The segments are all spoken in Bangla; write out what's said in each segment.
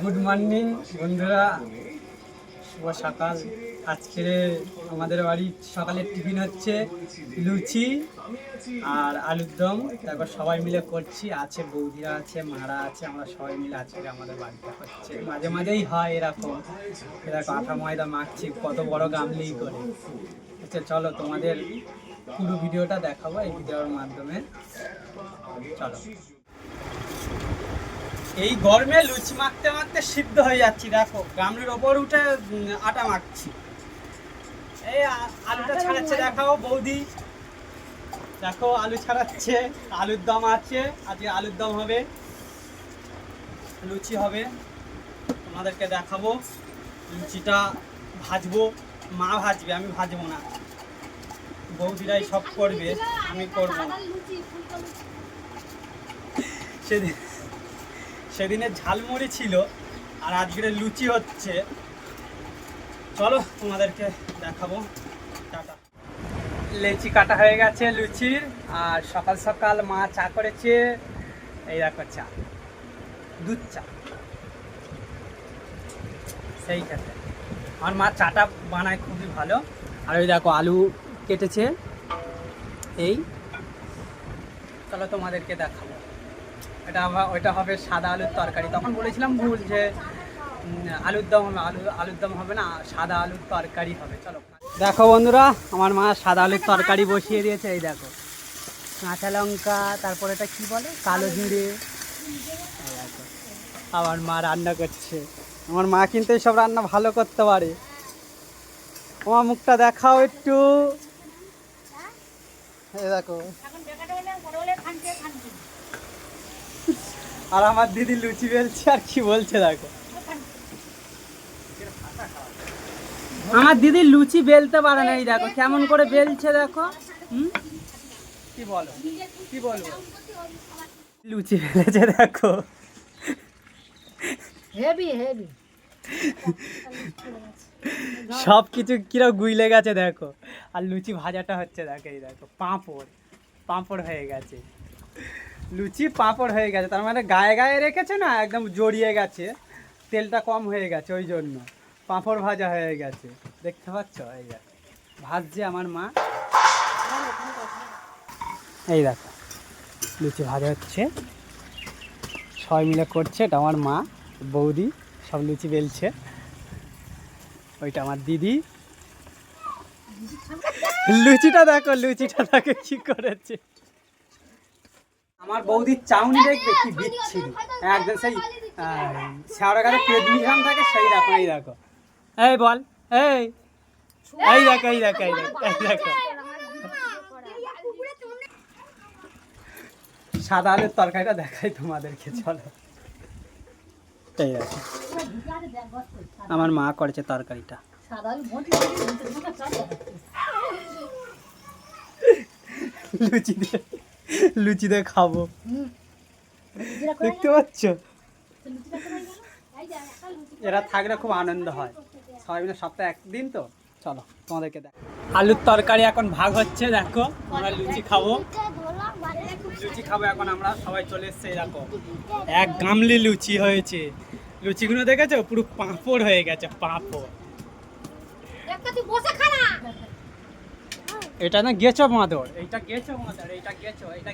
গুড মর্নিং বন্ধুরা, শুভ সকাল। আজকে আমাদের বাড়ির সকালের টিফিন হচ্ছে লুচি আর আলুর দম। তারপর সবাই মিলে করছি, আছে বৌদিরা আছে, মারা আছে, আমরা সবাই মিলে আজকে আমাদের বাড়িতে হচ্ছে। মাঝে মাঝেই হয় এরকম আটা ময়দা মাখছি, কত বড় গামলেই করে। আচ্ছা চলো, তোমাদের পুরো ভিডিওটা দেখাবো এই ভিডিওর মাধ্যমে। চলো, এই গরমে লুচি মাখতে মাখতে সিদ্ধ হয়ে যাচ্ছি। দেখো গামলির ওপর উঠে আটা মাখছি। এই আলুটা ছাড়াচ্ছে, দেখাও বৌদি, দেখো আলু ছাড়াচ্ছে। আলুর দম আছে, আজকে আলুর দম হবে, লুচি হবে, তোমাদেরকে দেখাবো। লুচিটা ভাজবো, মা ভাজবে, আমি ভাজবো না, বৌদিরাই সব করবে, আমি করবো না। সেদিনে ঝালমুড়ি ছিল আর আজকের লুচি হচ্ছে। চলো তোমাদেরকে দেখাবো। টাটা। লেচি কাটা হয়ে গেছে লুচির, আর সকাল সকাল মা চা করেছে। এই দেখো চা, দুধ চা, সেই খেতে আমার মা চাটা বানায় খুবই ভালো। আর ওই দেখো আলু কেটেছে, এই চলো তোমাদেরকে দেখাবো। ওইটা হবে সাদা আলুর তরকারি। তখন বলেছিলাম ভুল, যে আলুর দম হবে, আলুর দম হবে না, সাদা আলুর তরকারি হবে। চলো দেখো বন্ধুরা, আমার মা সাদা আলুর তরকারি বসিয়ে দিয়েছে। এই দেখো কাঁচা লঙ্কা, তারপর এটা কি বলে, কালো জিরে। আমার মা রান্না করছে। আমার মা কিন্তু এইসব রান্না ভালো করতে পারে। আমার মুখটা দেখাও একটু, এই দেখো। আর আমার দিদি লুচি বেলছে, আর কি বলছে দেখো। আমার দিদি লুচি বেলতে পারে না, এই দেখো কেমন করে বেলছে দেখো। কি বলো, কি বলবো, লুচি বেলেছে দেখো। হেভি হেভি সব কিছু কিরকম গুইলে গেছে দেখো। আর লুচি ভাজাটা হচ্ছে দেখো, এই দেখো পাঁপড় হয়ে গেছে, লুচি পাঁপড় হয়ে গেছে। তার মানে গায়ে গায়ে রেখেছে না, একদম জড়িয়ে গেছে, তেলটা কম হয়ে গেছে, ওই জন্য পাঁপড় ভাজা হয়ে গেছে। দেখতে পাচ্ছ, এই দেখো ভাজছে আমার মা। এই দেখো লুচি ভাজা হচ্ছে, সবাই মিলে করছে। এটা আমার মা, বৌদি সব লুচি বেলছে। ওইটা আমার দিদি। লুচিটা দেখো কি করেছে। আমার বৌদির চাউনি দেখবে কি বিচ্ছিরি, একদম সেই শেওড়া গাছে পেদমিশন থাকে সেই রকম। এই দেখো, এই বল, এই এই দেখো, এই দেখো, এই দেখো, এই দেখো সাদা আলুর তরকারিটা দেখাই তোমাদেরকে। চলো, এই দেখো আমার মা করেছে তরকারিটা। লুচি দিয়ে খাবো, দেখতে পাচ্ছ। এরা থাকলে খুব আনন্দ হয়, সবাই মিলে সপ্তাহে একদিন তো। চলো তোমাদেরকে দেখ, আলুর তরকারি এখন ভাগ হচ্ছে। দেখো আমরা লুচি খাবো এখন আমরা সবাই চলে এসছে। এরকম এক গামলি লুচি হয়েছে। লুচিগুলো দেখেছো, পুরো পাঁপড় হয়ে গেছে, পাঁপড়। এটা না গেছো মাদর, এইটা গেছো মাদর, এইটা গেছো মাদর।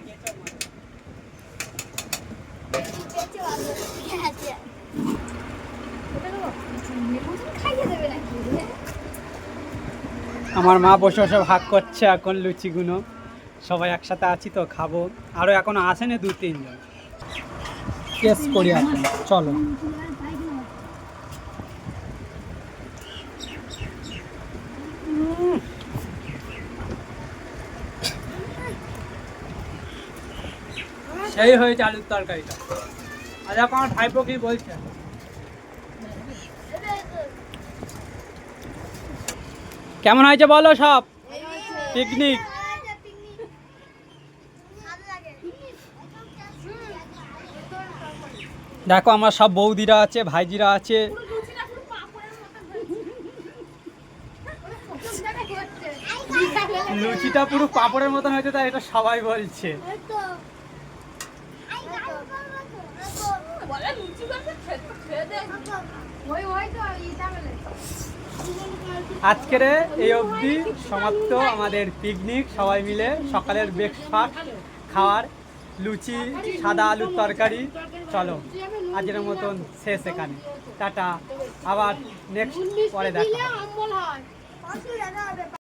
আমার মা বসে বসে ভাগ করছে এখন লুচিগুলো। সবাই একসাথে আছি তো, খাবো। আরও এখনো আসেনি 2-3 জন, টেস্ট করি এখন। চলো, সেই হয়েছে আলুর তরকারিটা। আর এখন আমার ভাইপো কি বলছে, কেমন হয়েছে বলো সব? পিকনিক দেখো, আমার সব বৌদিরা আছে, ভাইজিরা আছে। লুচিটা পুরো পাঁপড়ের মতন হয়েছে, তাই এটা সবাই বলছে। আজকের এই অবধি সমাপ্ত আমাদের পিকনিক। সবাই মিলে সকালের ব্রেকফাস্ট খাওয়ার লুচি, সাদা আলুর তরকারি। চলো আজকের মতন শেষ এখানে, টাটা। আবার নেক্সট পরে দেখা হবে।